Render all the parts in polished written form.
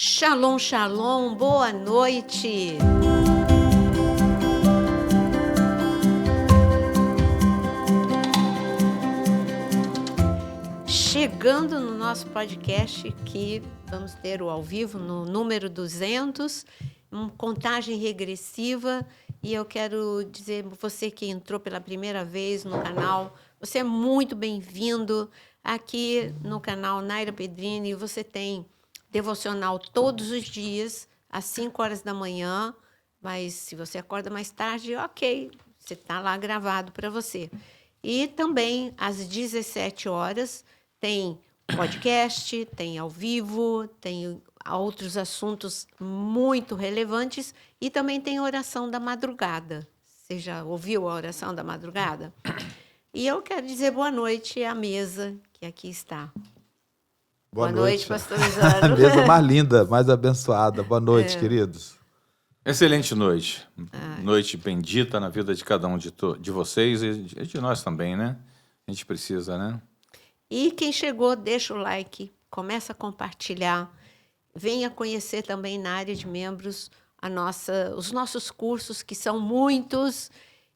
Shalom, shalom, boa noite. Chegando no nosso podcast, que vamos ter o ao vivo no número 200, uma contagem regressiva, e eu quero dizer, você que entrou pela primeira vez no canal, você é muito bem-vindo aqui no canal Naira Pedrini. Você tem devocional todos os dias, às 5 horas da manhã, mas se você acorda mais tarde, ok, você está lá gravado para você. E também, às 17 horas, tem podcast, tem ao vivo, tem outros assuntos muito relevantes e também tem oração da madrugada. Você já ouviu a oração da madrugada? E eu quero dizer boa noite à mesa que aqui está. Boa noite, pastor Isaro. A mesa mais linda, mais abençoada. Boa noite, queridos. Excelente noite. Noite bendita na vida de cada um de vocês e de nós também, né? A gente precisa, né? E quem chegou, deixa o like, começa a compartilhar. Venha conhecer também na área de membros os nossos cursos, que são muitos.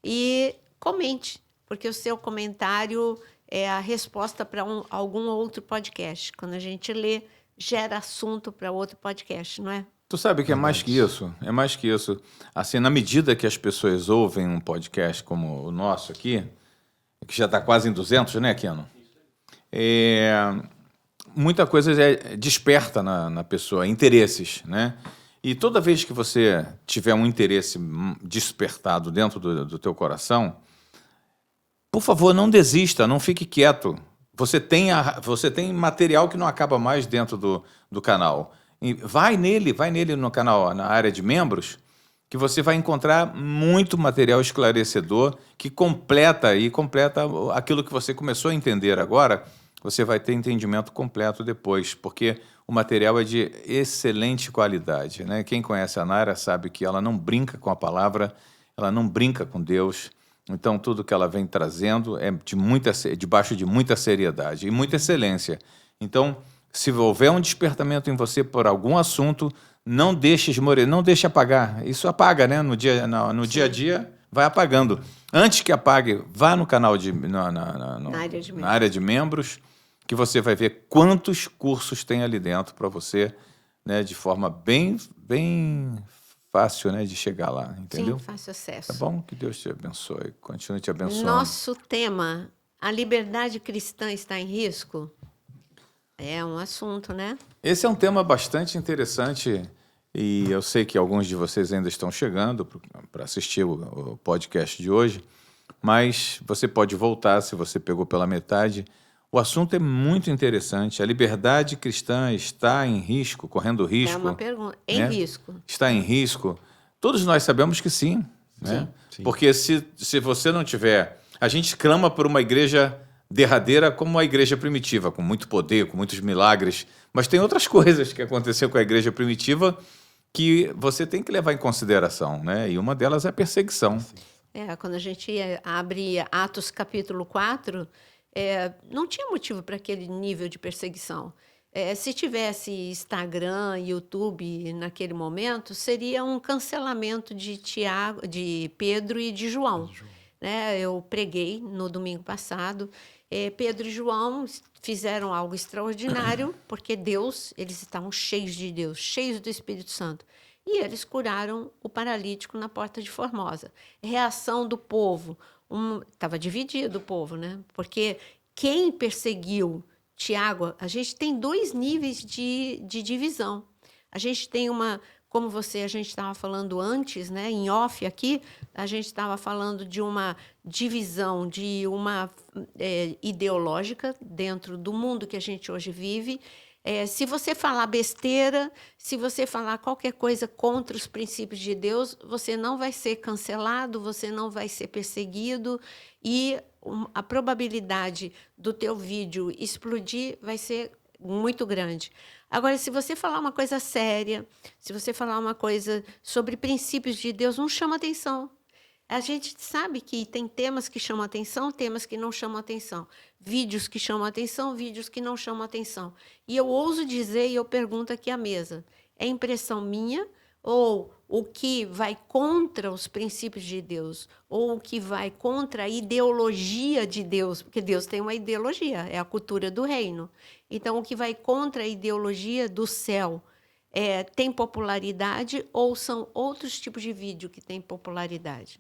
E comente, porque o seu comentário é a resposta para algum outro podcast. Quando a gente lê, gera assunto para outro podcast, não é? Tu sabe que é mais que isso? É mais que isso. Assim, na medida que as pessoas ouvem um podcast como o nosso aqui, que já está quase em 200, né, Keno? Muita coisa desperta na pessoa, interesses, né? E toda vez que você tiver um interesse despertado dentro do teu coração, por favor, não desista, não fique quieto. Você tem material que não acaba mais dentro do canal. E vai nele no canal, na área de membros, que você vai encontrar muito material esclarecedor que completa aquilo que você começou a entender agora. Você vai ter entendimento completo depois, porque o material é de excelente qualidade, né? Quem conhece a Naira sabe que ela não brinca com a palavra, ela não brinca com Deus. Então, tudo que ela vem trazendo é debaixo de muita seriedade e muita excelência. Então, se houver um despertamento em você por algum assunto, não deixe esmorecer, não deixe apagar. Isso apaga, né? No dia a dia, vai apagando. Antes que apague, vá no canal na área de membros, que você vai ver quantos cursos tem ali dentro para você, né? De forma bem fácil, né, de chegar lá, entendeu? Sim, fácil acesso. Tá bom? Que Deus te abençoe. Continue te abençoando. Nosso tema, a liberdade cristã está em risco? É um assunto, né? Esse é um tema bastante interessante e eu sei que alguns de vocês ainda estão chegando para assistir o podcast de hoje, mas você pode voltar se você pegou pela metade. O assunto é muito interessante. A liberdade cristã está em risco, correndo risco? É uma pergunta. Em risco. Está em risco? Todos nós sabemos que sim, né? Sim. Porque se você não tiver... A gente clama por uma igreja derradeira como a igreja primitiva, com muito poder, com muitos milagres, mas tem outras coisas que aconteceram com a igreja primitiva que você tem que levar em consideração, né? E uma delas é a perseguição. Quando a gente abre Atos capítulo 4, não tinha motivo para aquele nível de perseguição. Se tivesse Instagram, YouTube naquele momento, seria um cancelamento de Pedro e de João. Né? Eu preguei no domingo passado. Pedro e João fizeram algo extraordinário, porque eles estavam cheios de Deus, cheios do Espírito Santo. E eles curaram o paralítico na Porta de Formosa. Reação do povo. Estava dividido o povo, né? Porque quem perseguiu Tiago, a gente tem 2 níveis de divisão. A gente tem como a gente estava falando antes, né, em off aqui, a gente estava falando de uma divisão, de uma ideológica dentro do mundo que a gente hoje vive. Se você falar besteira, se você falar qualquer coisa contra os princípios de Deus, você não vai ser cancelado, você não vai ser perseguido e a probabilidade do teu vídeo explodir vai ser muito grande. Agora, se você falar uma coisa séria, se você falar uma coisa sobre princípios de Deus, não chama atenção. A gente sabe que tem temas que chamam atenção, temas que não chamam atenção. Vídeos que chamam atenção, vídeos que não chamam atenção. E eu ouso dizer, e eu pergunto aqui à mesa, é impressão minha, ou o que vai contra os princípios de Deus, ou o que vai contra a ideologia de Deus, porque Deus tem uma ideologia, é a cultura do reino. Então, o que vai contra a ideologia do céu tem popularidade, ou são outros tipos de vídeo que têm popularidade?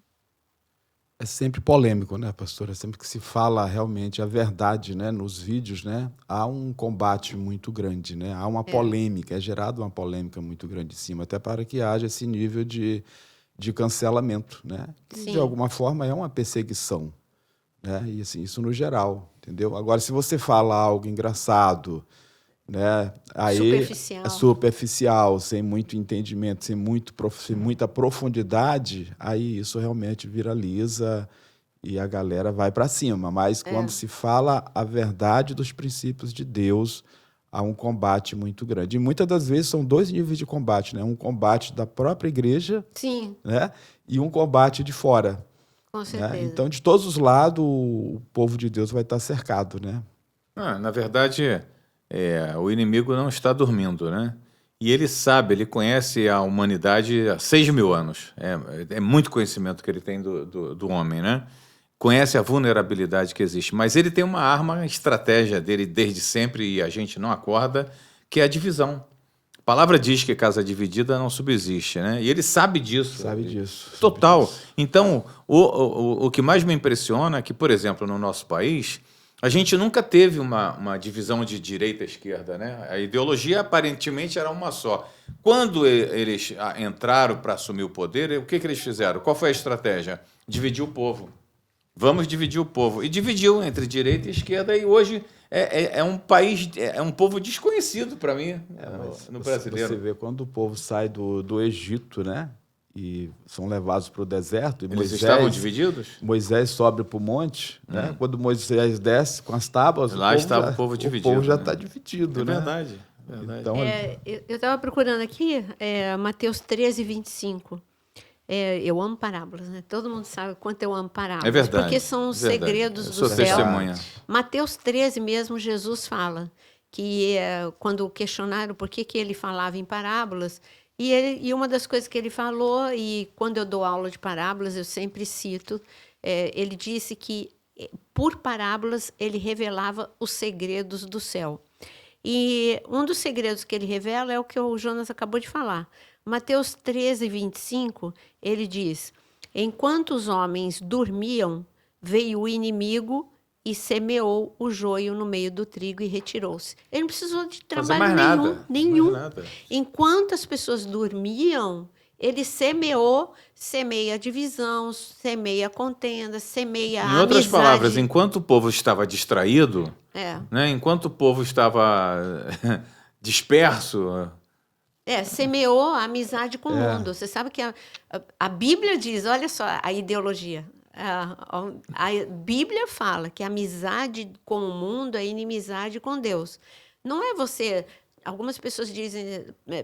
É sempre polêmico, né, pastora? Sempre que se fala realmente a verdade, né, nos vídeos, né, há um combate muito grande, né? Há uma polêmica, é gerada uma polêmica muito grande em cima, até para que haja esse nível de cancelamento, né? Que, de Sim. alguma forma, é uma perseguição, né? E assim, isso no geral, entendeu? Agora, se você fala algo engraçado, né, aí Superficial. é superficial, sem muito entendimento, sem muita profundidade, aí isso realmente viraliza e a galera vai para cima. Mas quando se fala a verdade dos princípios de Deus, há um combate muito grande. E muitas das vezes são dois níveis de combate, né? Um combate da própria igreja, Sim, né, e um combate de fora, com né? certeza. Então, de todos os lados, o povo de Deus vai estar cercado, né? Na verdade, o inimigo não está dormindo, né? E ele sabe, ele conhece a humanidade há 6.000 anos. É muito conhecimento que ele tem do homem, né? Conhece a vulnerabilidade que existe. Mas ele tem uma arma, a estratégia dele desde sempre, e a gente não acorda, que é a divisão. A palavra diz que casa dividida não subsiste, né? E ele sabe disso. Sabe disso. Total. Então, o que mais me impressiona é que, por exemplo, no nosso país, a gente nunca teve uma divisão de direita e esquerda, né? A ideologia aparentemente era uma só. Quando eles entraram para assumir o poder, o que eles fizeram? Qual foi a estratégia? Dividir o povo. Vamos dividir o povo. E dividiu entre direita e esquerda, e hoje é um país, é um povo desconhecido para mim, no brasileiro. Você vê quando o povo sai do Egito, né? E são levados para o deserto. E Eles estavam divididos? Moisés sobe para o monte, né? Quando Moisés desce com as tábuas, Lá estava o povo dividido. O povo já né? está dividido, né? Verdade. Então, Eu estava procurando aqui, Mateus 13, 25. Eu amo parábolas, né? Todo mundo sabe o quanto eu amo parábolas. É verdade. Porque são os verdade. segredos Eu do sou céu. testemunha. Mateus 13 mesmo, Jesus fala que quando questionaram por que ele falava em parábolas, e uma das coisas que ele falou, e quando eu dou aula de parábolas, eu sempre cito, ele disse que por parábolas ele revelava os segredos do céu. E um dos segredos que ele revela é o que o Jonas acabou de falar. Mateus 13, 25, ele diz: enquanto os homens dormiam, veio o inimigo e semeou o joio no meio do trigo e retirou-se. Ele não precisou de trabalho mais nada. nenhum. Mais nada. Enquanto as pessoas dormiam, ele semeia divisão, semeia contenda, semeia Em outras amizade. palavras, enquanto o povo estava distraído, É. né, enquanto o povo estava disperso, Semeou a amizade com o mundo. Você sabe que a Bíblia diz, olha só a ideologia. A Bíblia fala que a amizade com o mundo é inimizade com Deus. Não é você... Algumas pessoas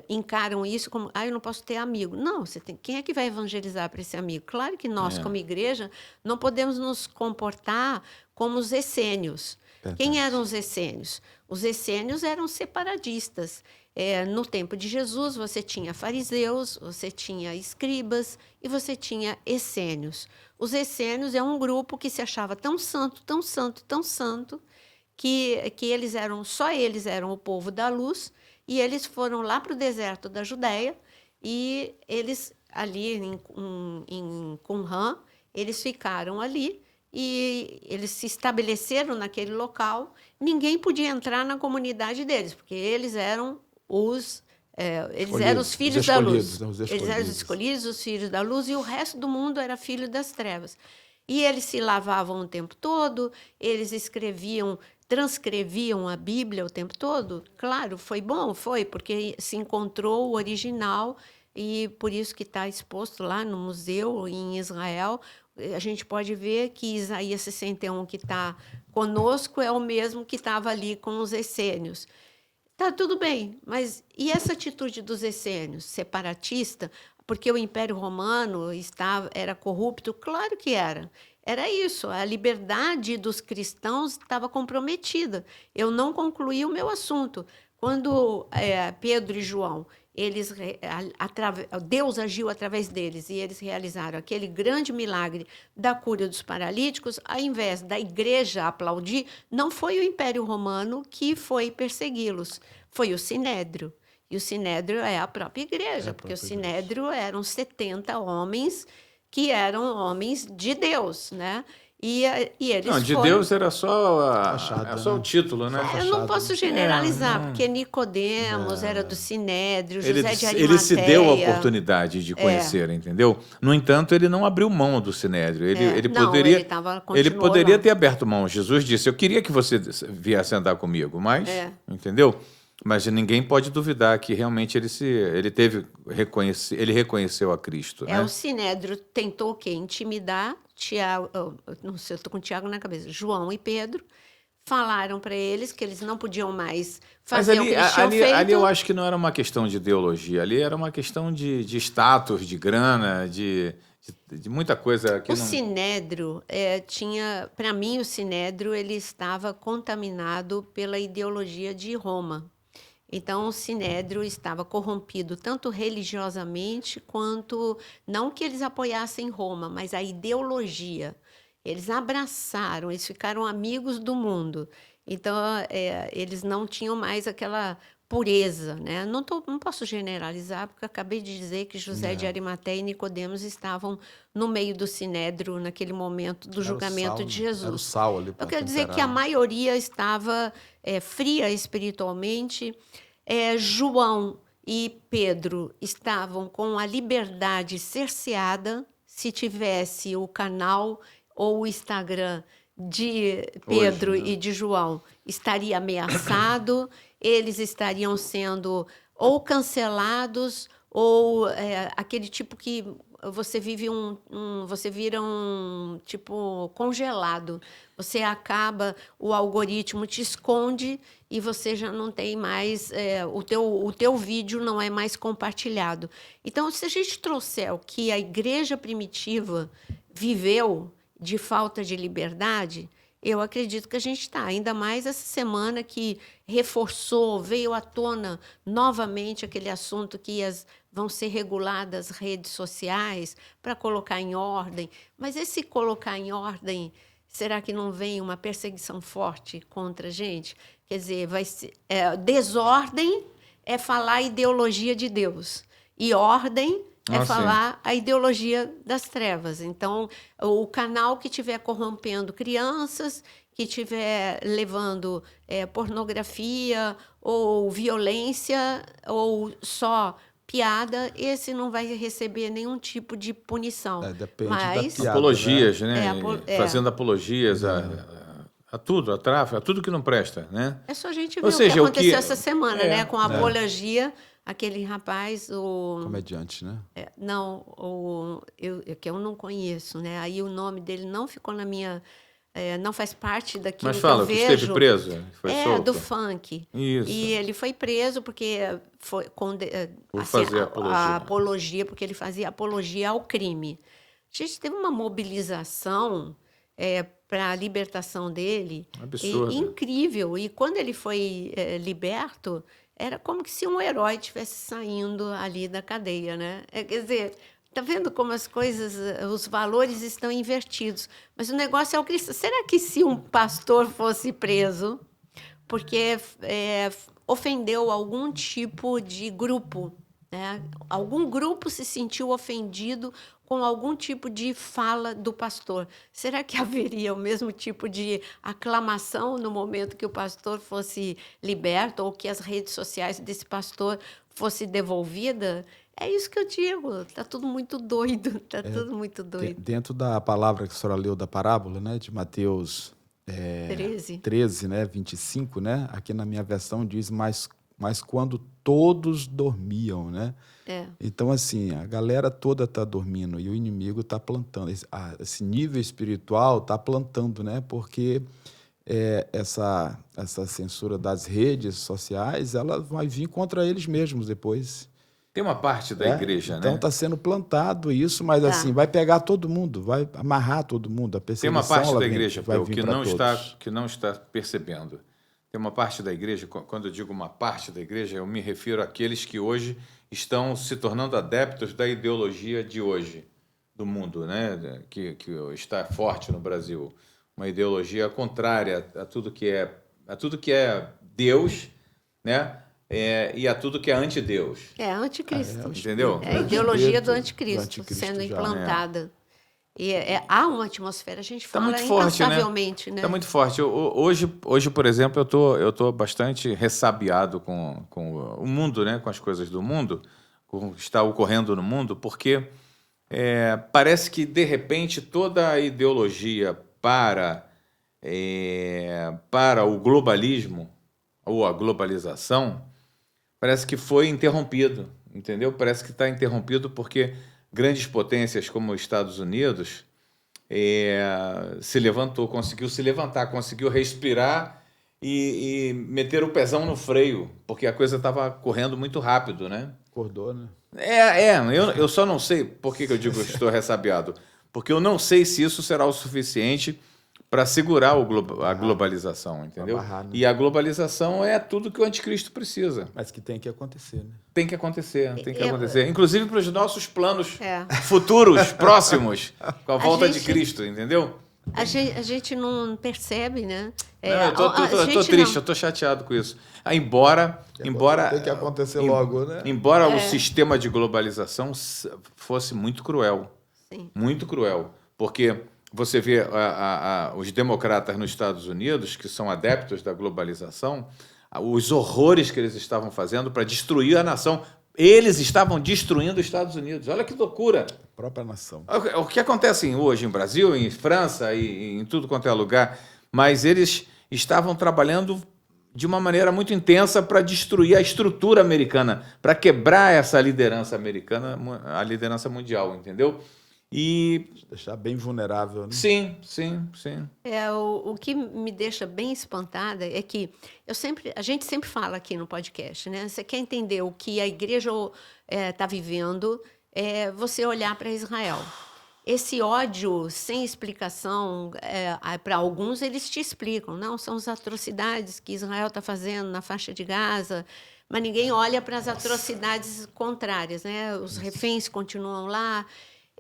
encaram isso como, eu não posso ter amigo. Não, quem é que vai evangelizar para esse amigo? Claro que nós, como igreja, não podemos nos comportar como os essênios. Quem eram os essênios? Os essênios eram separadistas. No tempo de Jesus, você tinha fariseus, você tinha escribas e você tinha essênios. Os essênios é um grupo que se achava tão santo, tão santo, tão santo, que só eles eram o povo da luz, e eles foram lá para o deserto da Judéia, e eles, ali em Qumran, eles ficaram ali, e eles se estabeleceram naquele local. Ninguém podia entrar na comunidade deles, porque eles eram os filhos da luz. Eles eram os escolhidos, os filhos da luz, e o resto do mundo era filho das trevas. E eles se lavavam o tempo todo, eles transcreviam a Bíblia o tempo todo. Claro, foi bom, porque se encontrou o original, e por isso que está exposto lá no museu em Israel. A gente pode ver que Isaías 61, que está conosco, é o mesmo que estava ali com os essênios. Tá tudo bem, mas e essa atitude dos essênios, separatista, porque o Império Romano era corrupto? Claro que era. Era isso, a liberdade dos cristãos estava comprometida. Eu não concluí o meu assunto. Quando Pedro e João, Deus agiu através deles e eles realizaram aquele grande milagre da cura dos paralíticos, ao invés da igreja aplaudir, não foi o Império Romano que foi persegui-los, foi o Sinédrio. E o Sinédrio é a própria igreja, porque o Sinédrio eram 70 homens que eram homens de Deus, né? E eles Não, de foram... Deus era só, Fachada, só o né? título, né? Só Eu não posso generalizar, não. porque Nicodemos era do Sinédrio, José de Arimateia. Ele se deu a oportunidade de conhecer, entendeu? No entanto, ele não abriu mão do Sinédrio. Ele Não, poderia, ele ele poderia lá. ter aberto mão. Jesus disse: eu queria que você viesse andar comigo, mas, entendeu? Mas ninguém pode duvidar que realmente ele reconheceu a Cristo, né? O Sinédrio tentou o quê? Intimidar Tiago, não sei, eu estou com Tiago na cabeça, João e Pedro, falaram para eles que eles não podiam mais fazer o que eles tinham feito. Ali eu acho que não era uma questão de ideologia, ali era uma questão de status, de grana, de muita coisa que o Sinédrio para mim, o Sinédrio ele estava contaminado pela ideologia de Roma. Então, o Sinédrio estava corrompido tanto religiosamente quanto, não que eles apoiassem Roma, mas a ideologia. Eles abraçaram, eles ficaram amigos do mundo. Então, eles não tinham mais aquela pureza, né? Não posso generalizar, porque eu acabei de dizer que José de Arimateia e Nicodemos estavam no meio do Sinédrio naquele momento do julgamento de Jesus. Era o sal ali. Eu quero dizer que a maioria estava fria espiritualmente. João e Pedro estavam com a liberdade cerceada. Se tivesse o canal ou o Instagram de Pedro e de João, estaria ameaçado, eles estariam sendo ou cancelados ou aquele tipo que você vive você vira um tipo congelado. Você acaba, o algoritmo te esconde e você já não tem mais, o teu vídeo não é mais compartilhado. Então, se a gente trouxer o que a igreja primitiva viveu de falta de liberdade, eu acredito que a gente está. Ainda mais essa semana que reforçou, veio à tona novamente aquele assunto que vão ser reguladas as redes sociais para colocar em ordem. Mas esse colocar em ordem, será que não vem uma perseguição forte contra a gente? Quer dizer, desordem é falar a ideologia de Deus. E ordem falar a ideologia das trevas. Então, o canal que estiver corrompendo crianças, que estiver levando pornografia ou violência ou só piada, esse não vai receber nenhum tipo de punição. Depende mas, da piada, apologias, né? Fazendo apologias a tudo, a tráfico, a tudo que não presta, né? É só a gente ver o que aconteceu essa semana, né? Com a apologia, aquele rapaz, comediante, né? Que eu não conheço, né? Aí o nome dele não ficou na minha... não faz parte daquilo Mas fala, que eu que vejo. esteve preso? Foi solto? Do funk. Isso. E ele foi preso porque foi Por fazer a apologia, porque ele fazia apologia ao crime. A gente teve uma mobilização para a libertação dele. Absurdo. Incrível. E quando ele foi liberto, era como se um herói estivesse saindo ali da cadeia, né? Quer dizer, está vendo como as coisas, os valores estão invertidos. Mas o negócio é o cristão. Será que se um pastor fosse preso porque ofendeu algum tipo de grupo, né? Algum grupo se sentiu ofendido com algum tipo de fala do pastor, será que haveria o mesmo tipo de aclamação no momento que o pastor fosse liberto ou que as redes sociais desse pastor fossem devolvidas? É isso que eu digo, está tudo muito doido, está tudo muito doido. Dentro da palavra que a senhora leu da parábola, né, de Mateus 13, né, 25, né, aqui na minha versão diz, mas quando todos dormiam, né? Então, assim, a galera toda está dormindo e o inimigo está plantando. Esse nível espiritual está plantando, né? Porque essa censura das redes sociais, ela vai vir contra eles mesmos depois. Tem uma parte da igreja, então, né? está sendo plantado isso, mas assim, vai pegar todo mundo, vai amarrar todo mundo. A perseguição, tem uma parte da igreja que não está percebendo. Tem uma parte da igreja, quando eu digo uma parte da igreja, eu me refiro àqueles que hoje estão se tornando adeptos da ideologia de hoje, do mundo, né? que está forte no Brasil. Uma ideologia contrária a tudo que é Deus, né? E a tudo que é anti-Deus. Anticristo. Entendeu? É a ideologia do anticristo, anticristo sendo já, implantada. E há uma atmosfera, a gente Tá fala muito forte, incansavelmente, né? Está muito forte. Hoje, por exemplo, eu tô bastante ressabiado com o mundo, né? Com as coisas do mundo, com o que está ocorrendo no mundo, porque parece que, de repente, toda a ideologia para o globalismo ou a globalização parece que foi interrompido, entendeu? Parece que está interrompido porque grandes potências como os Estados Unidos conseguiu se levantar, conseguiu respirar e meter o pezão no freio, porque a coisa estava correndo muito rápido, né? Acordou, né? Eu só não sei, por que eu digo que eu estou ressabiado? Porque eu não sei se isso será o suficiente para segurar a globalização, entendeu? Barrar, né? E a globalização é tudo que o anticristo precisa. Mas que tem que acontecer, né? Tem que acontecer. Inclusive para os nossos planos futuros, próximos, com a volta de gente- Cristo, entendeu? A gente não percebe, né? Não, eu tô triste, eu tô chateado com isso. Embora Tem que acontecer logo, né? Embora o sistema de globalização fosse muito cruel. Sim. Muito cruel. Porque você vê os democratas nos Estados Unidos, que são adeptos da globalização, os horrores que eles estavam fazendo para destruir a nação. Eles estavam destruindo os Estados Unidos. Olha que loucura. A própria nação. O que acontece hoje em Brasil, em França e em tudo quanto é lugar, mas eles estavam trabalhando de uma maneira muito intensa para destruir a estrutura americana, para quebrar essa liderança americana, a liderança mundial, entendeu? E Deixar bem vulnerável, né? sim. O que me deixa bem espantada é que a gente sempre fala aqui no podcast, né? Você quer entender o que a igreja está vivendo, você olhar para Israel. Esse ódio sem explicação, para alguns eles te explicam, não, são as atrocidades que Israel está fazendo na faixa de Gaza, mas ninguém olha para as atrocidades contrárias, né? Os reféns continuam lá.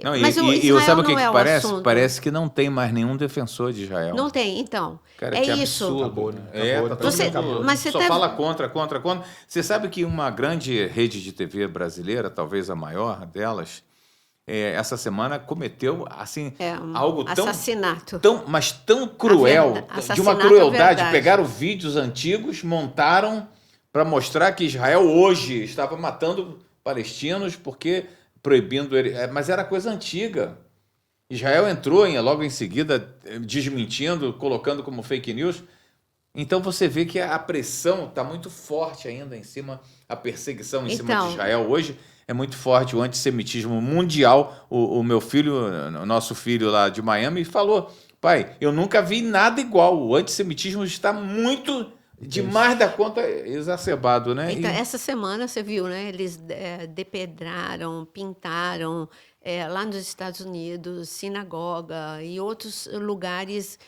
Não, Mas Israel sabe o que o parece? assunto. Parece que não tem mais nenhum defensor de Israel. Não tem, então. Cara, é que isso. absurdo. Acabou, né? Tá todo Você- mundo mas você só tá- fala contra. Você sabe que uma grande rede de TV brasileira, talvez a maior delas, essa semana cometeu assim algo assassinato. mas tão cruel, de uma Assassinato é crueldade. verdade. Pegaram vídeos antigos, montaram para mostrar que Israel hoje estava matando palestinos porque proibindo ele. Mas era coisa antiga. Israel entrou logo em seguida desmentindo, colocando como fake news. Então você vê que a pressão está muito forte ainda em cima, a perseguição em cima de Israel hoje é muito forte, o antissemitismo mundial. O meu filho, o nosso filho lá de Miami, falou: pai, eu nunca vi nada igual, o antissemitismo está muito demais da conta exacerbado, né? Então, essa semana, você viu, né? Eles depedraram, pintaram, lá nos Estados Unidos, sinagoga e outros lugares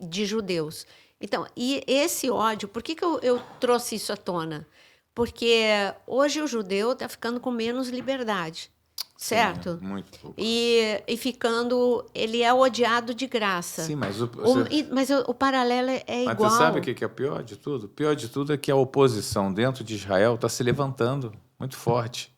de judeus. Então, e esse ódio, por que eu trouxe isso à tona? Porque hoje o judeu está ficando com menos liberdade, certo? Sim, muito pouco. E ele é odiado de graça. Sim, mas Mas o paralelo é mas igual. você sabe o que é o pior de tudo? O pior de tudo é que a oposição dentro de Israel está se levantando muito forte.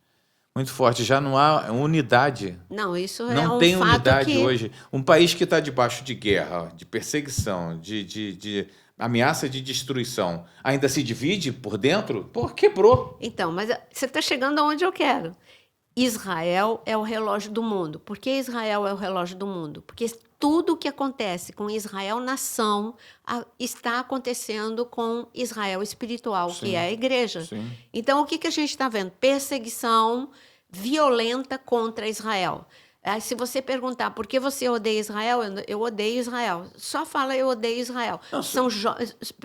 Muito forte. Já não há unidade. Não, isso é Não um tem fato unidade que... hoje. Um país que está debaixo de guerra, de perseguição, de ameaça de destruição, ainda se divide por dentro? Pô, quebrou. Então, mas você está chegando aonde eu quero. Israel é o relógio do mundo. Por que Israel é o relógio do mundo? Porque tudo o que acontece com Israel nação está acontecendo com Israel espiritual, Sim. que é a igreja. Sim. Então, o que a gente está vendo? Perseguição violenta contra Israel. Se você perguntar por que você odeia Israel, eu odeio Israel. Só fala eu odeio Israel.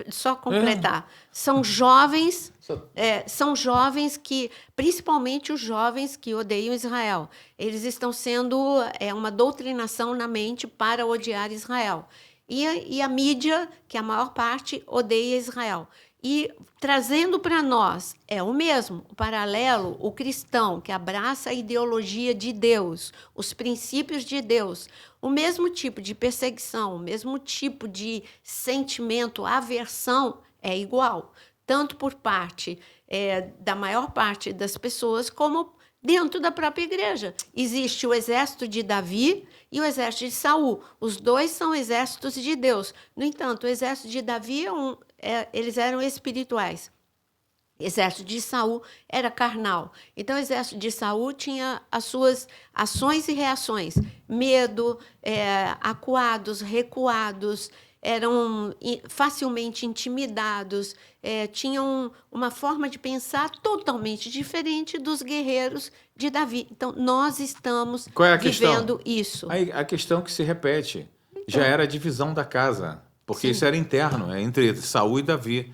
Só completar. São jovens, que, principalmente os jovens que odeiam Israel, eles estão sendo uma doutrinação na mente para odiar Israel. E a mídia, que a maior parte odeia Israel. E trazendo para nós, é o mesmo, o paralelo, o cristão que abraça a ideologia de Deus, os princípios de Deus, o mesmo tipo de perseguição, o mesmo tipo de sentimento, aversão, é igual, tanto por parte da maior parte das pessoas, como dentro da própria igreja. Existe o exército de Davi e o exército de Saul. Os dois são exércitos de Deus. No entanto, o exército de Davi eles eram espirituais. O exército de Saul era carnal. Então, o exército de Saul tinha as suas ações e reações. Medo, acuados, recuados, eram facilmente intimidados, tinham uma forma de pensar totalmente diferente dos guerreiros de Davi. Então, nós estamos vivendo isso. A questão que se repete. Já era a divisão da casa, porque isso era interno, entre Saul e Davi.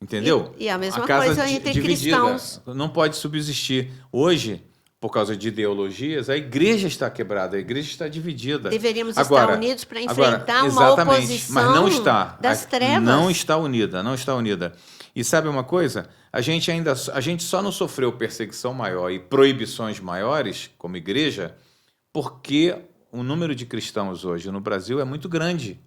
Entendeu? E a mesma coisa entre cristãos. Não pode subsistir. Hoje, por causa de ideologias, a igreja está quebrada, a igreja está dividida. Deveríamos estar unidos para enfrentar uma oposição mas não está. Das trevas. Não está unida. E sabe uma coisa? A gente só não sofreu perseguição maior e proibições maiores, como igreja, porque o número de cristãos hoje no Brasil é muito grande.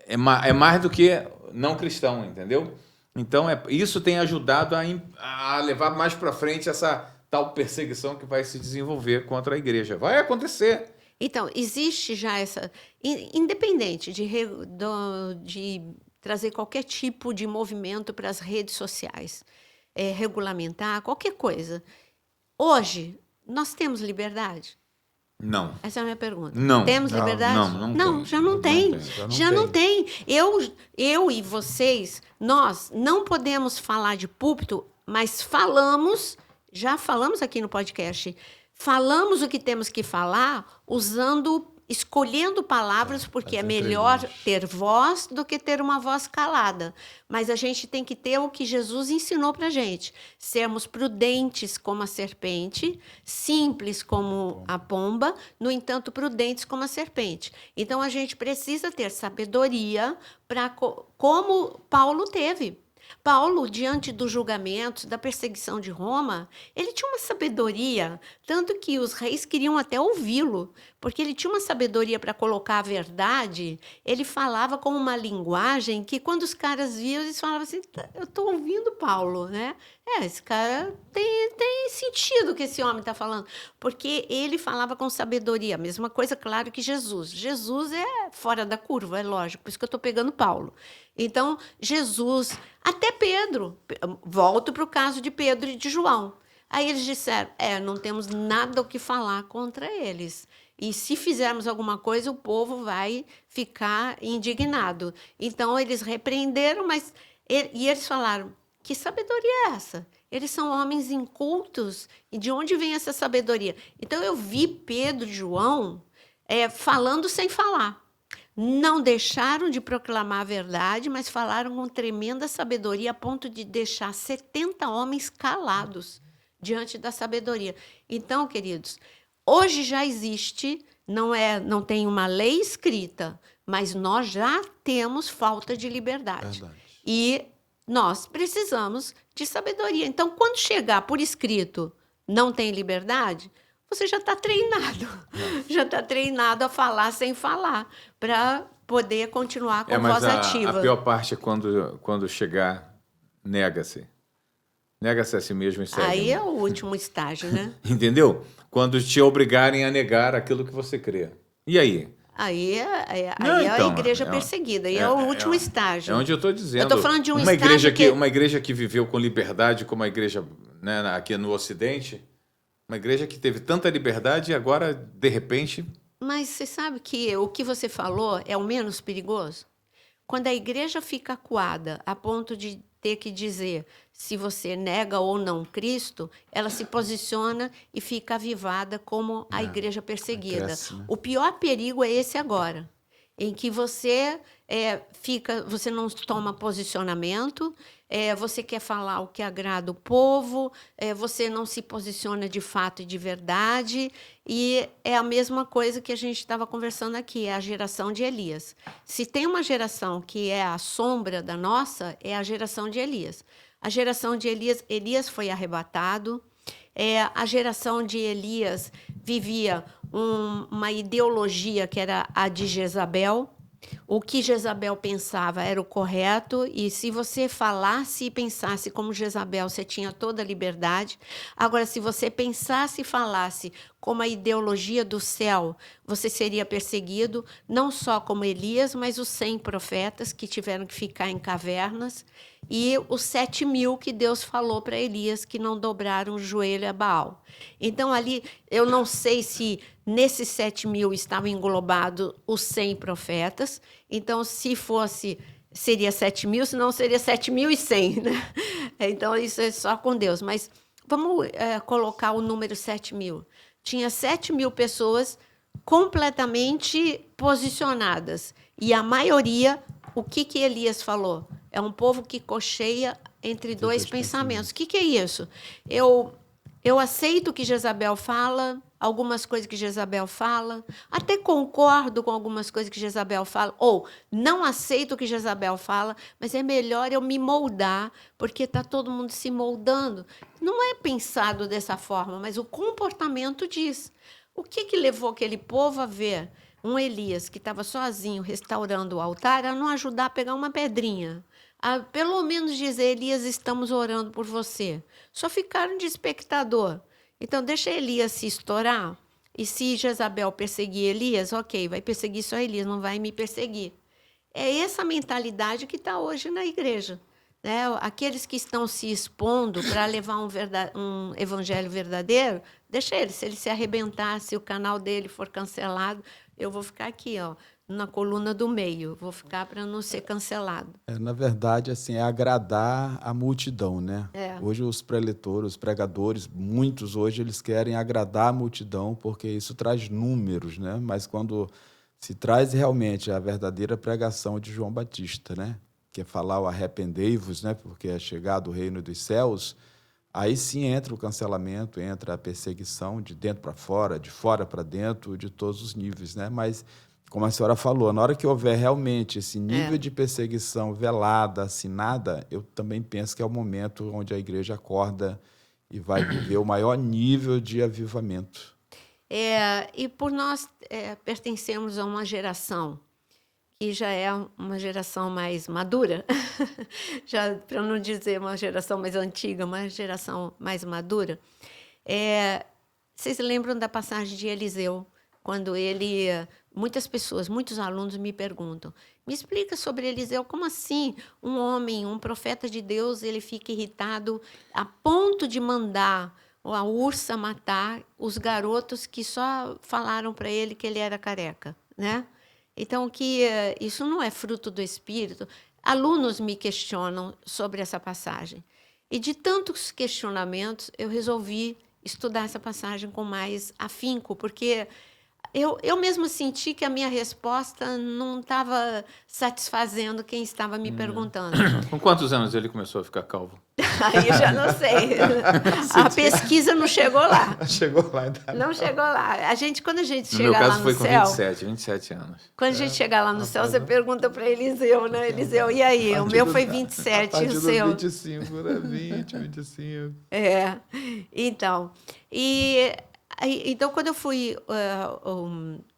É mais do que não cristão, entendeu? Então, isso tem ajudado a levar mais para frente essa tal perseguição que vai se desenvolver contra a igreja. Vai acontecer. Então, existe já essa... Independente de trazer qualquer tipo de movimento para as redes sociais, regulamentar, qualquer coisa. Hoje, nós temos liberdade? Não. Essa é a minha pergunta. Não. Temos liberdade? Não, já não tem. Já não tem. Eu e vocês, nós não podemos falar de púlpito, mas já falamos aqui no podcast, falamos o que temos que falar escolhendo palavras, porque é melhor ter voz do que ter uma voz calada. Mas a gente tem que ter o que Jesus ensinou para a gente. Sermos prudentes como a serpente, simples como a pomba, no entanto, prudentes como a serpente. Então, a gente precisa ter sabedoria como Paulo teve. Paulo, diante dos julgamentos, da perseguição de Roma, ele tinha uma sabedoria, tanto que os reis queriam até ouvi-lo, porque ele tinha uma sabedoria para colocar a verdade. Ele falava com uma linguagem que, quando os caras viam, eles falavam assim, eu estou ouvindo Paulo, né? Esse cara tem sentido o que esse homem está falando, porque ele falava com sabedoria. A mesma coisa, claro, que Jesus. Jesus é fora da curva, é lógico, por isso que eu estou pegando Paulo. Então, Jesus, até Pedro, volto para o caso de Pedro e de João. Aí eles disseram, não temos nada o que falar contra eles. E se fizermos alguma coisa, o povo vai ficar indignado. Então, eles repreenderam, e eles falaram, que sabedoria é essa? Eles são homens incultos. E de onde vem essa sabedoria? Então, eu vi Pedro e João falando sem falar. Não deixaram de proclamar a verdade, mas falaram com tremenda sabedoria, a ponto de deixar 70 homens calados diante da sabedoria. Então, queridos, hoje já existe, não tem uma lei escrita, mas nós já temos falta de liberdade. Verdade. E nós precisamos de sabedoria. Então, quando chegar por escrito, não tem liberdade, você já está treinado. Já está treinado a falar sem falar, para poder continuar com voz ativa. A pior parte é quando chegar, nega-se. Nega-se a si mesmo e segue. Aí é o último estágio, né? Entendeu? Quando te obrigarem a negar aquilo que você crê. E aí? Aí é a igreja perseguida, aí é o último estágio. É onde eu estou dizendo. Eu estou falando de uma igreja que viveu com liberdade, como a igreja, né, aqui no Ocidente, uma igreja que teve tanta liberdade e agora, de repente... Mas você sabe que o que você falou é o menos perigoso? Quando a igreja fica acuada a ponto de ter que dizer se você nega ou não Cristo, ela se posiciona e fica avivada como a igreja perseguida. Cresce, né? O pior perigo é esse agora, em que você você não toma posicionamento, você quer falar o que agrada o povo, você não se posiciona de fato e de verdade, e é a mesma coisa que a gente estava conversando aqui, é a geração de Elias. Se tem uma geração que é a sombra da nossa, é a geração de Elias. A geração de Elias foi arrebatado, a geração de Elias vivia uma ideologia que era a de Jezabel. O que Jezabel pensava era o correto, e se você falasse e pensasse como Jezabel, você tinha toda a liberdade. Agora, se você pensasse e falasse como a ideologia do céu, você seria perseguido, não só como Elias, mas os 100 profetas que tiveram que ficar em cavernas, e os 7.000 que Deus falou para Elias que não dobraram o joelho a Baal. Então, ali, eu não sei se nesses 7.000 estavam englobados os 100 profetas. Então, se fosse, seria 7.000, senão seria 7.100, né? Então, isso é só com Deus. Mas vamos colocar o número 7.000. Tinha 7.000 pessoas completamente posicionadas. E a maioria, o que Elias falou? É um povo que cocheia entre dois pensamentos. O que é isso? Eu aceito o que Jezabel fala, algumas coisas que Jezabel fala, até concordo com algumas coisas que Jezabel fala, ou não aceito o que Jezabel fala, mas é melhor eu me moldar, porque está todo mundo se moldando. Não é pensado dessa forma, mas o comportamento diz. O que levou aquele povo a ver um Elias que estava sozinho restaurando o altar a não ajudar a pegar uma pedrinha? A pelo menos dizer, Elias, estamos orando por você. Só ficaram de espectador. Então, deixa Elias se estourar. E se Jezabel perseguir Elias, ok, vai perseguir só Elias, não vai me perseguir. É essa mentalidade que está hoje na igreja. Né? Aqueles que estão se expondo para levar um evangelho verdadeiro, deixa ele. Se ele se arrebentar, se o canal dele for cancelado, eu vou ficar aqui, ó, na coluna do meio. Vou ficar para não ser cancelado. Na verdade, assim, é agradar a multidão, né? Hoje os preletores, os pregadores, muitos hoje eles querem agradar a multidão porque isso traz números, né? Mas quando se traz realmente a verdadeira pregação de João Batista, né? Que é falar o arrependei-vos, né? Porque é chegado o reino dos céus. Aí sim entra o cancelamento, entra a perseguição de dentro para fora, de fora para dentro, de todos os níveis, né? Mas como a senhora falou, na hora que houver realmente esse nível de perseguição velada, assinada, eu também penso que é o momento onde a igreja acorda e vai viver o maior nível de avivamento. E por nós pertencemos a uma geração que já é uma geração mais madura, já para não dizer uma geração mais antiga, uma geração mais madura. Vocês lembram da passagem de Eliseu, quando ele... Muitas pessoas, muitos alunos me perguntam, me explica sobre Eliseu, como assim um homem, um profeta de Deus, ele fica irritado a ponto de mandar a ursa matar os garotos que só falaram para ele que ele era careca, né? Então, que isso não é fruto do Espírito. Alunos me questionam sobre essa passagem. E de tantos questionamentos, eu resolvi estudar essa passagem com mais afinco, porque... Eu mesmo senti que a minha resposta não estava satisfazendo quem estava me perguntando. Com quantos anos ele começou a ficar calvo? Aí eu já não sei. A pesquisa não chegou lá. Chegou lá. Então. Não chegou lá. Quando a gente No chegar meu caso lá no foi céu... com 27 anos. Quando a gente chegar lá no céu, você pergunta para Eliseu, né? Eliseu, e aí? O meu foi 27, a e o seu? 25, né? 20, 25. Então... Então, quando eu fui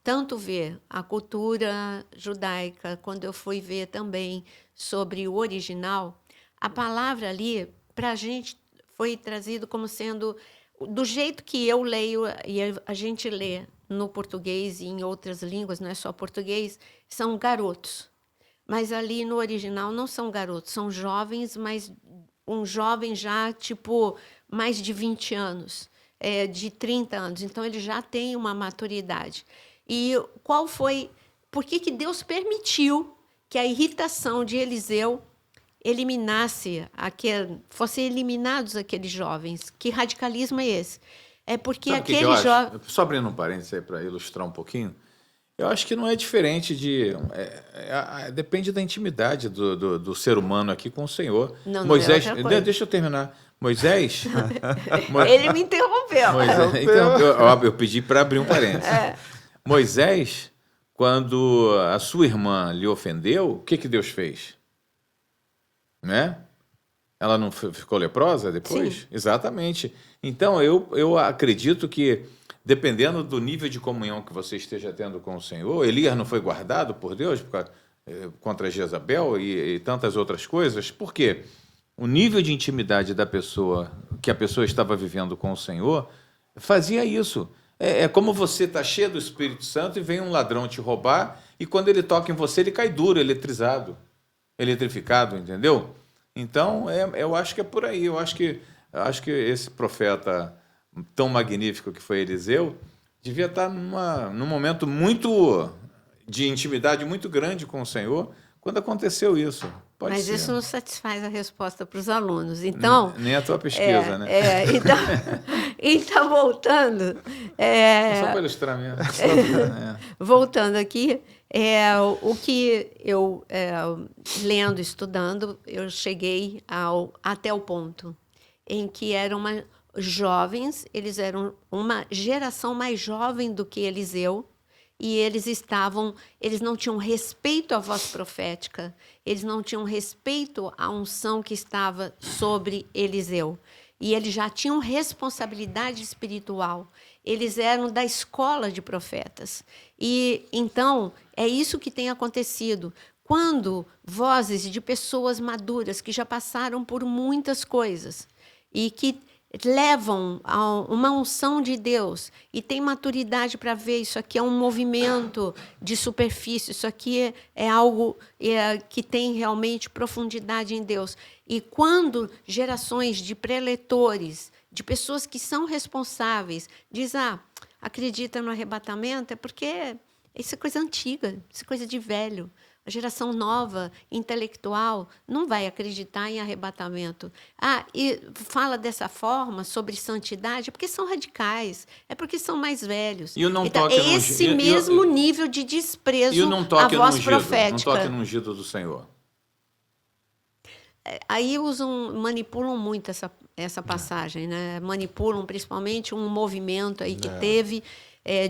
tanto ver a cultura judaica, quando eu fui ver também sobre o original, a palavra ali, para a gente, foi trazido como sendo, do jeito que eu leio, e a gente lê no português e em outras línguas, não é só português, são garotos. Mas ali no original não são garotos, são jovens, mas um jovem já, tipo, mais de 20 anos. De 30 anos, então ele já tem uma maturidade. E qual foi... Por que Deus permitiu que a irritação de Eliseu fossem eliminados aqueles jovens? Que radicalismo é esse? É porque Sabe aquele jovem... Só abrindo um parênteses aí para ilustrar um pouquinho, Eu acho que não é diferente de... depende da intimidade do ser humano aqui com o Senhor. Não, Moisés, não é outra coisa. deixa eu terminar. Moisés... Ele me interrompeu. Eu pedi para abrir um parênteses. Moisés, quando a sua irmã lhe ofendeu, o que Deus fez? Né? Ela não ficou leprosa depois? Sim. Exatamente. Então, eu acredito que, dependendo do nível de comunhão que você esteja tendo com o Senhor, Elias não foi guardado por Deus contra Jezabel e tantas outras coisas. Por quê? O nível de intimidade da pessoa, que a pessoa estava vivendo com o Senhor, fazia isso. É como você está cheio do Espírito Santo e vem um ladrão te roubar, e quando ele toca em você, ele cai duro, eletrificado, entendeu? Então, eu acho que é por aí. Eu acho que esse profeta tão magnífico que foi Eliseu devia estar num momento muito de intimidade muito grande com o Senhor quando aconteceu isso. Pode Mas ser. isso não satisfaz a resposta para os alunos. Então, Nem a tua pesquisa, né? Então, voltando... Só para ilustrar mesmo. Voltando aqui, o que eu, lendo, estudando, eu cheguei até o ponto em que eram jovens, eles eram uma geração mais jovem do que Eliseu, e eles não tinham respeito à voz profética, eles não tinham respeito à unção que estava sobre Eliseu. E eles já tinham responsabilidade espiritual. Eles eram da escola de profetas. E, então, é isso que tem acontecido. Quando vozes de pessoas maduras que já passaram por muitas coisas e que levam a uma unção de Deus e tem maturidade para ver isso aqui é um movimento de superfície, isso aqui é algo que tem realmente profundidade em Deus. E quando gerações de preletores, de pessoas que são responsáveis, dizem, acredita no arrebatamento, é porque isso é coisa antiga, isso é coisa de velho. A geração nova, intelectual, não vai acreditar em arrebatamento. E fala dessa forma sobre santidade, porque são radicais, é porque são mais velhos. E o não então, toque é esse mesmo nível de desprezo à voz profética. Não toque no ungido do Senhor. Aí manipulam muito essa passagem, né? Manipulam principalmente um movimento aí que teve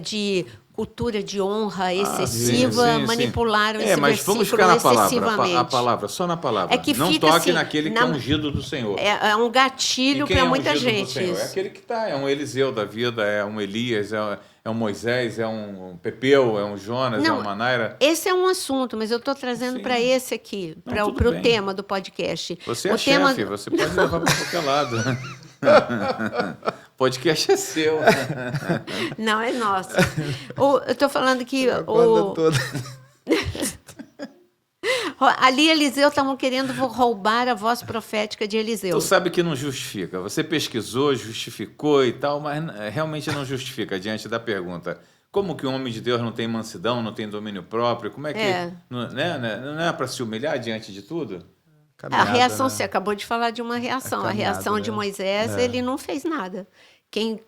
de cultura de honra excessiva, sim. manipularam esse mas versículo vamos ficar na excessivamente. A palavra, só na palavra. É que não fica toque assim, naquele que é ungido do Senhor. É um gatilho para muita gente. É aquele que está, é um Eliseu da vida, é um Elias, é um Moisés, é um Pepeu, é um Jonas, é uma Naira. Esse é um assunto, mas eu estou trazendo para esse aqui, para o tema do podcast. Você é chefe, você pode levar para qualquer lado. Podcast é seu. Não, é nosso. Eu estou falando que ali Eliseu estavam querendo roubar a voz profética de Eliseu. Tu sabe que não justifica. Você pesquisou, justificou e tal, mas realmente não justifica diante da pergunta. Como que o homem de Deus não tem mansidão, não tem domínio próprio? Como é que... Não é para se humilhar diante de tudo? Caminhada, a reação, você acabou de falar de uma reação. A reação de Moisés, ele não fez nada. Quem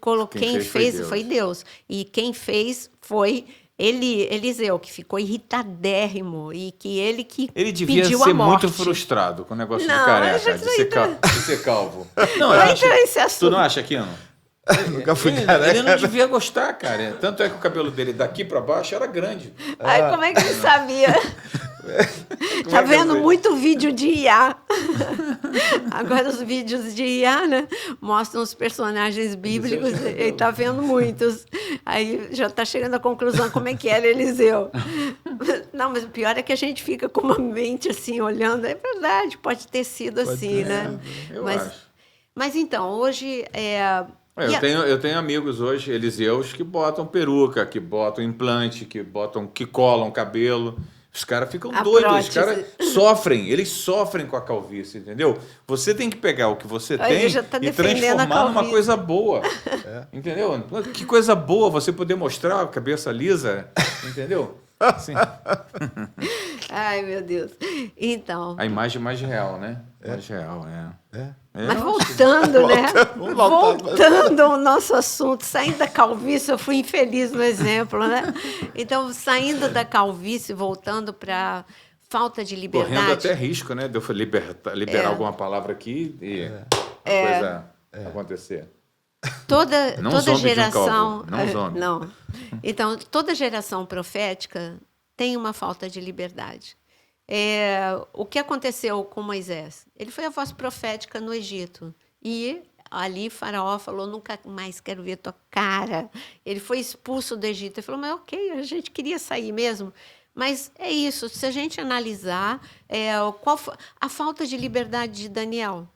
fez foi Deus. E quem fez foi Eliseu, que ficou irritadérrimo. E que ele devia pediu ser a morte. muito frustrado com o negócio de careca, de ser calvo. Não, tu não acha, Aquino? Nunca fui careca. Ele não devia gostar, cara. Tanto é que o cabelo dele daqui para baixo era grande. Como é que ele sabia? Tá vendo muito vídeo de IA. Agora os vídeos de IA, né, mostram os personagens bíblicos. Ele tá vendo muitos. Aí já tá chegando à conclusão como é que era Eliseu. Não, mas o pior é que a gente fica com uma mente assim, olhando. É verdade, pode ter sido assim, né? Eu acho. Mas então, hoje... Eu tenho amigos hoje, Eliseus, que botam peruca, que botam implante, que colam cabelo. Os caras ficam doidos, os caras eles sofrem com a calvície, entendeu? Você tem que pegar o que você tem e transformar numa coisa boa, entendeu? Que coisa boa você poder mostrar a cabeça lisa, entendeu? Sim. Ai, meu Deus. Então... A imagem mais real, né? Mais real, É. Mas voltando, né? Vamos voltar. Voltando ao nosso assunto, saindo da calvície, eu fui infeliz no exemplo, né? Então, saindo da calvície, voltando para falta de liberdade. Correndo até risco, né? De eu liberar alguma palavra aqui e a coisa acontecer. Toda zombe geração. de um calvo, não zombe. Não. Então, toda geração profética tem uma falta de liberdade. O que aconteceu com Moisés? Ele foi a voz profética no Egito. E ali Faraó falou, nunca mais quero ver tua cara. Ele foi expulso do Egito. Ele falou, mas ok, a gente queria sair mesmo. Mas é isso, se a gente analisar qual foi a falta de liberdade de Daniel.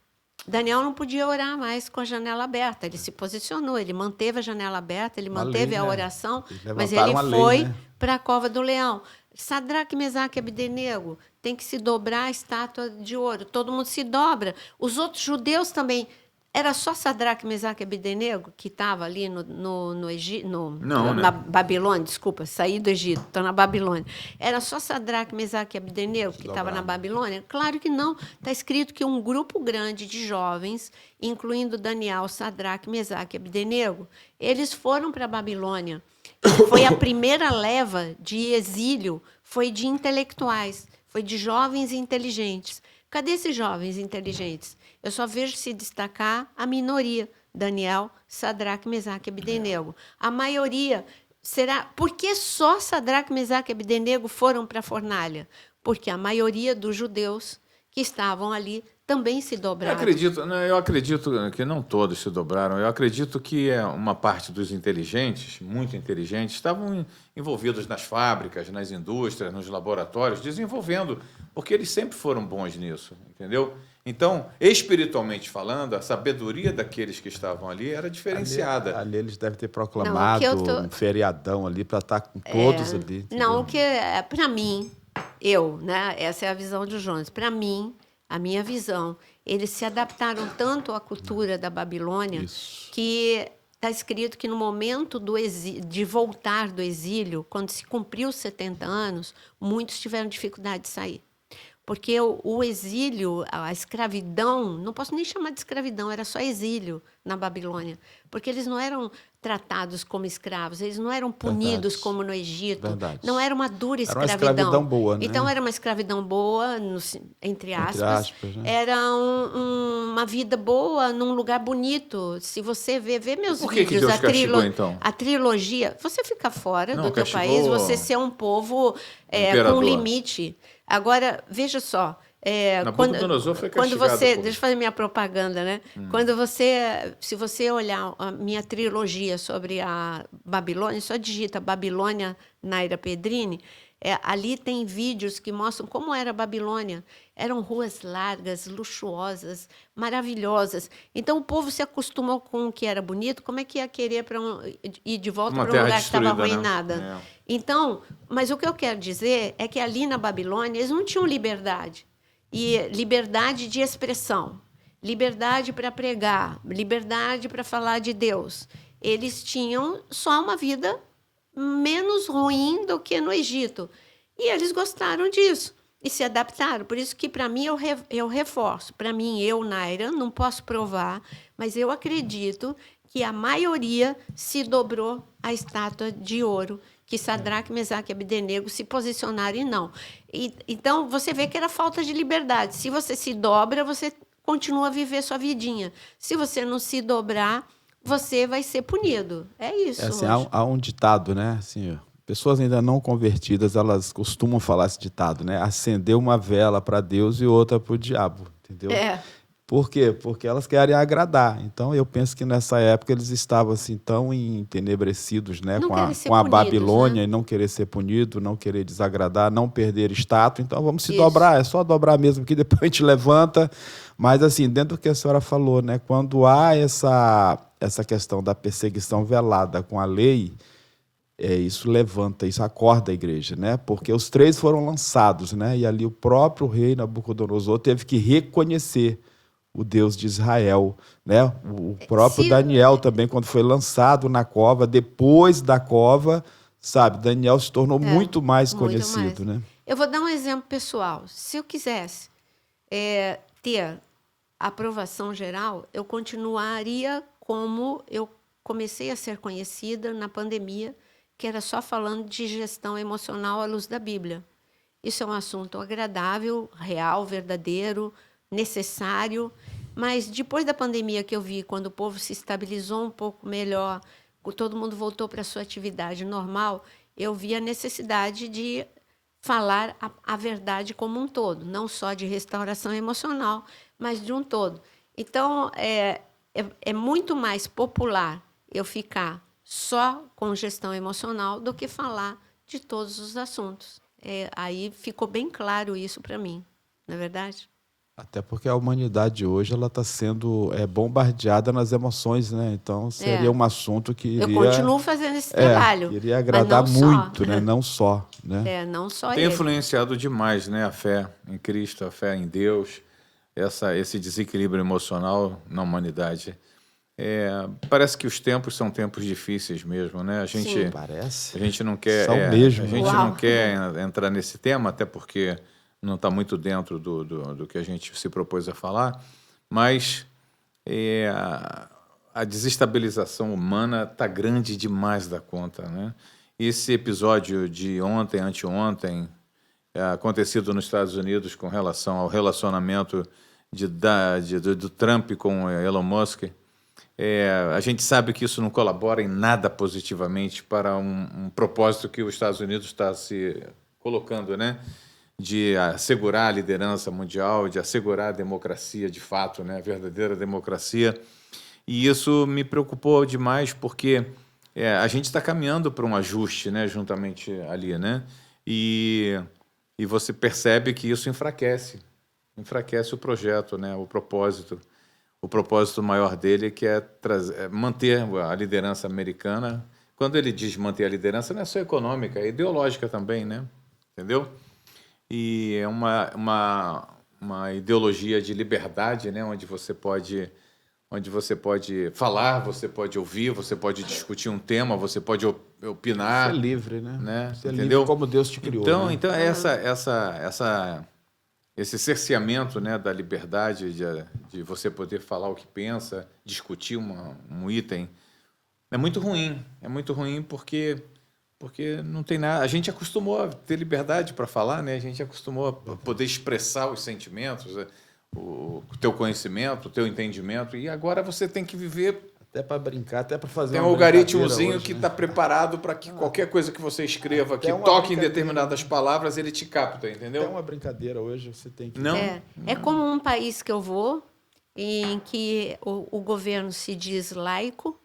Daniel não podia orar mais com a janela aberta. Ele se posicionou, ele manteve a janela aberta, ele manteve a oração, mas ele foi para a cova do leão. Sadraque, Mesaque e Abdenego tem que se dobrar a estátua de ouro. Todo mundo se dobra. Os outros judeus também. Era só Sadraque, Mesaque e Abdenego que estava ali no Egito, na Babilônia, desculpa, saí do Egito, estou na Babilônia. Era só Sadraque, Mesaque e Abdenego que estava na Babilônia? Claro que não. Está escrito que um grupo grande de jovens, incluindo Daniel, Sadraque, Mesaque e Abdenego, eles foram para a Babilônia. Foi a primeira leva de exílio, foi de intelectuais, foi de jovens inteligentes. Cadê esses jovens inteligentes? Eu só vejo se destacar a minoria, Daniel, Sadraque, Mesaque e Abdenego. A maioria, será... Por que só Sadraque, Mesaque e Abdenego foram para a fornalha? Porque a maioria dos judeus que estavam ali também se dobraram. Eu acredito que não todos se dobraram. Eu acredito que uma parte dos inteligentes, muito inteligentes, estavam envolvidos nas fábricas, nas indústrias, nos laboratórios, desenvolvendo, porque eles sempre foram bons nisso, entendeu? Então, espiritualmente falando, a sabedoria daqueles que estavam ali era diferenciada. Ali eles devem ter proclamado um feriadão ali para estar com todos ali. Entendeu? Não, o que para mim, né? Essa é a visão de Jonas. Para mim, a minha visão, eles se adaptaram tanto à cultura da Babilônia que está escrito que no momento de voltar do exílio, quando se cumpriu os 70 anos, muitos tiveram dificuldade de sair. Porque o exílio, a escravidão, não posso nem chamar de escravidão, era só exílio na Babilônia. Porque eles não eram tratados como escravos, eles não eram punidos como no Egito. Não era uma dura escravidão. Era uma escravidão boa, né? Então, era uma escravidão boa, entre aspas. Né? Era uma vida boa, num lugar bonito. Se você vê meus vídeos, que Deus castigou, então? A trilogia, você fica fora do teu país, você ser um povo com limite. Agora, veja só, Nabucodonosor foi quando você, deixa eu fazer minha propaganda, né? Se você olhar a minha trilogia sobre a Babilônia, só digita Babilônia Naira Pedrini, ali tem vídeos que mostram como era a Babilônia. Eram ruas largas, luxuosas, maravilhosas. Então, o povo se acostumou com o que era bonito, como é que ia querer ir de volta para um lugar que estava arruinada? Né? Então, mas o que eu quero dizer é que ali na Babilônia eles não tinham liberdade. E liberdade de expressão, liberdade para pregar, liberdade para falar de Deus. Eles tinham só uma vida menos ruim do que no Egito. E eles gostaram disso e se adaptaram. Por isso que, para mim, eu reforço. Para mim, Naira, não posso provar, mas eu acredito que a maioria se dobrou à estátua de ouro, que Sadraque, Mesaque e Abdenego se posicionaram e não. Então, você vê que era falta de liberdade. Se você se dobra, você continua a viver sua vidinha. Se você não se dobrar, você vai ser punido. É isso. Assim, há um ditado, né? Assim, pessoas ainda não convertidas, elas costumam falar esse ditado, né? Acender uma vela para Deus e outra para o diabo, entendeu? Por quê? Porque elas querem agradar. Então, eu penso que nessa época eles estavam assim tão entenebrecidos, né, com a Babilônia, né? E não querer ser punido, não querer desagradar, não perder status. Então, vamos se dobrar. É só dobrar mesmo, que depois a gente levanta. Mas, assim, dentro do que a senhora falou, né, quando há essa questão da perseguição velada com a lei, isso levanta, isso acorda a igreja, né? Porque os 3 foram lançados, né? E ali o próprio rei Nabucodonosor teve que reconhecer o Deus de Israel, né? O próprio Daniel também, quando foi lançado na cova, depois da cova, sabe, Daniel se tornou muito mais conhecido, né? Eu vou dar um exemplo pessoal. Se eu quisesse ter aprovação geral, eu continuaria como eu comecei a ser conhecida na pandemia, que era só falando de gestão emocional à luz da Bíblia. Isso é um assunto agradável, real, verdadeiro, necessário, mas depois da pandemia que eu vi, quando o povo se estabilizou um pouco melhor, todo mundo voltou para a sua atividade normal, eu vi a necessidade de falar a verdade como um todo, não só de restauração emocional, mas de um todo. Então, é muito mais popular eu ficar só com gestão emocional do que falar de todos os assuntos. Aí ficou bem claro isso para mim, não é verdade? Até porque a humanidade hoje ela está sendo bombardeada nas emoções, né? Então seria um assunto que eu continuo fazendo esse trabalho. Iria agradar mas não muito, só. né? Não só, né? Não só Tem ele. influenciado demais, né? A fé em Cristo, a fé em Deus, esse desequilíbrio emocional na humanidade. Parece que os tempos são tempos difíceis mesmo, né? A gente, Parece. a gente não quer, São mesmo. a gente Uau. não quer entrar nesse tema, até porque não está muito dentro do que a gente se propôs a falar, mas a desestabilização humana está grande demais da conta, né? Esse episódio de ontem, anteontem, acontecido nos Estados Unidos com relação ao relacionamento do Trump com Elon Musk, a gente sabe que isso não colabora em nada positivamente para um propósito que os Estados Unidos está se colocando, né? De assegurar a liderança mundial, de assegurar a democracia de fato, né? A verdadeira democracia. E isso me preocupou demais porque a gente está caminhando para um ajuste, né? Juntamente ali, né? E você percebe que isso enfraquece o projeto, né? O propósito maior dele, que é manter a liderança americana. Quando ele diz manter a liderança, não é só econômica, é ideológica também, né? Entendeu? E é uma ideologia de liberdade, né? Onde você pode falar, você pode ouvir, você pode discutir um tema, você pode opinar. Ser livre, né? Ser Entendeu? livre como Deus te criou. Então esse cerceamento, né, da liberdade de você poder falar o que pensa, discutir um item, é muito ruim porque não tem nada. A gente acostumou a ter liberdade para falar, né? A gente acostumou a poder expressar os sentimentos, o teu conhecimento, o teu entendimento, e agora você tem que viver. Até para brincar, até para fazer Tem uma um algoritmozinho hoje, que né? está preparado para que qualquer coisa que você escreva, que uma toque em brincadeira, determinadas palavras, ele te capta, Até entendeu? uma brincadeira hoje você tem que... Não. É como um país que eu vou, em que o governo se diz laico,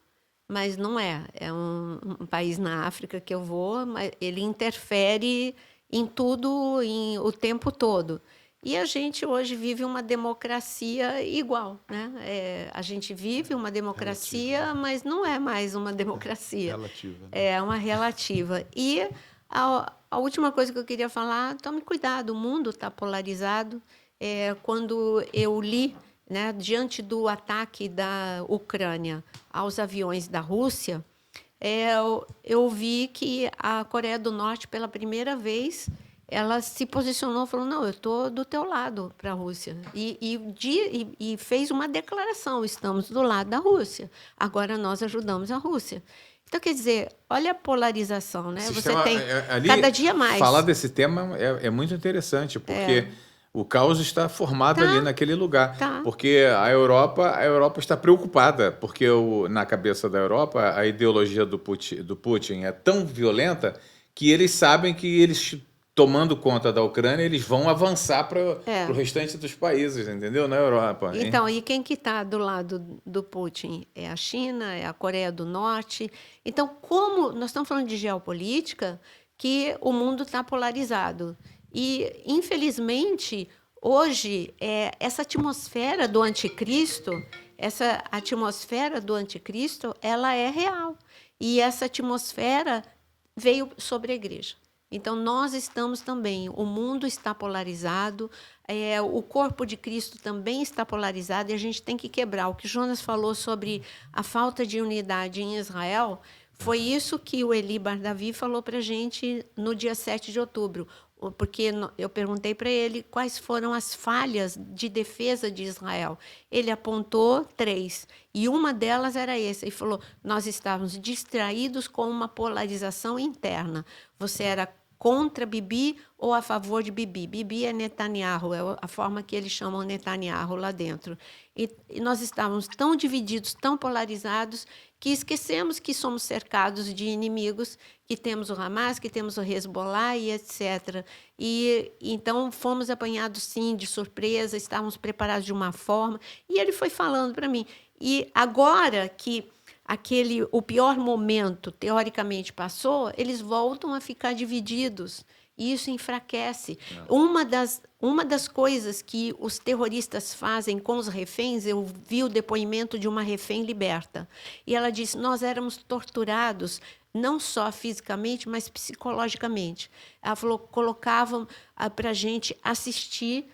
mas não é. É um país na África que eu vou, mas ele interfere em tudo o tempo todo. E a gente hoje vive uma democracia igual, né? A gente vive uma democracia, mas não é mais uma democracia. Relativa, né? É uma relativa. E a última coisa que eu queria falar, tome cuidado, o mundo está polarizado. Quando eu li, né, diante do ataque da Ucrânia aos aviões da Rússia, eu vi que a Coreia do Norte, pela primeira vez, ela se posicionou, falou, não, eu estou do teu lado para a Rússia. E fez uma declaração, estamos do lado da Rússia. Agora nós ajudamos a Rússia. Então, quer dizer, olha a polarização, né? Você tem cada dia mais. Falar desse tema é muito interessante, porque o caos está formado ali naquele lugar. Tá. Porque a Europa está preocupada, porque na cabeça da Europa a ideologia do Putin é tão violenta que eles sabem que eles, tomando conta da Ucrânia, eles vão avançar para o restante dos países, entendeu? Na Europa. Então, e quem que está do lado do Putin? É a China, é a Coreia do Norte. Então, como nós estamos falando de geopolítica, que o mundo está polarizado. E, infelizmente, hoje, essa atmosfera do anticristo, ela é real. E essa atmosfera veio sobre a igreja. Então, nós estamos também, o mundo está polarizado, o corpo de Cristo também está polarizado, e a gente tem que quebrar. O que Jonas falou sobre a falta de unidade em Israel, foi isso que o Eli Bar Davi falou para a gente no dia 7 de outubro. porque eu perguntei para ele quais foram as falhas de defesa de Israel. Ele apontou 3, e uma delas era essa. Ele falou: nós estávamos distraídos com uma polarização interna. Você era contra Bibi ou a favor de Bibi? Bibi é Netanyahu, é a forma que eles chamam Netanyahu lá dentro. E nós estávamos tão divididos, tão polarizados, que esquecemos que somos cercados de inimigos, que temos o Hamas, que temos o Hezbollah e etc. E então fomos apanhados, sim, de surpresa, estávamos preparados de uma forma. E ele foi falando para mim. E agora que o pior momento, teoricamente, passou, eles voltam a ficar divididos. E isso enfraquece. Uma das coisas que os terroristas fazem com os reféns, eu vi o depoimento de uma refém liberta. E ela disse: nós éramos torturados, não só fisicamente, mas psicologicamente. Ela falou: colocavam para a gente assistir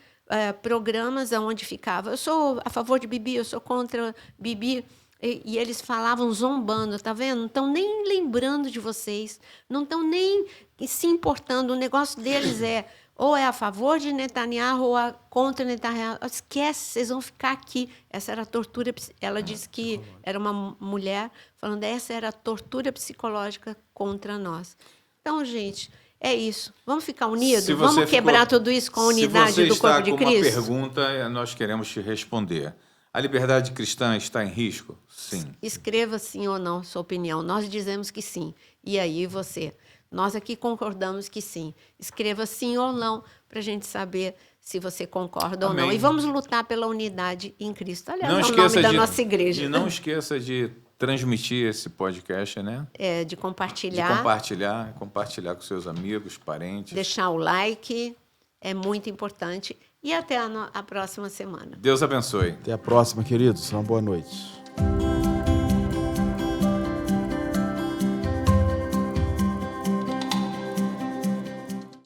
programas onde ficava: eu sou a favor de Bibi, eu sou contra Bibi. E eles falavam zombando, tá vendo? Não estão nem lembrando de vocês, não estão nem se importando. O negócio deles ou é a favor de Netanyahu ou contra Netanyahu. Esquece, vocês vão ficar aqui. Essa era a tortura. Ela disse que era uma mulher falando: essa era a tortura psicológica contra nós. Então, gente, é isso. Vamos ficar unidos? Vamos quebrar tudo isso com a unidade do corpo de Cristo? Se você está com uma pergunta, nós queremos te responder. A liberdade cristã está em risco? Sim. Escreva sim ou não sua opinião. Nós dizemos que sim. E aí você? Nós aqui concordamos que sim. Escreva sim ou não para a gente saber se você concorda Amém. ou não. E vamos lutar pela unidade em Cristo. Aliás, não é o nome da nossa igreja. E não esqueça de transmitir esse podcast, né? De compartilhar. De compartilhar com seus amigos, parentes. Deixar o like. É muito importante. E até a próxima semana. Deus abençoe. Até a próxima, queridos. Uma boa noite.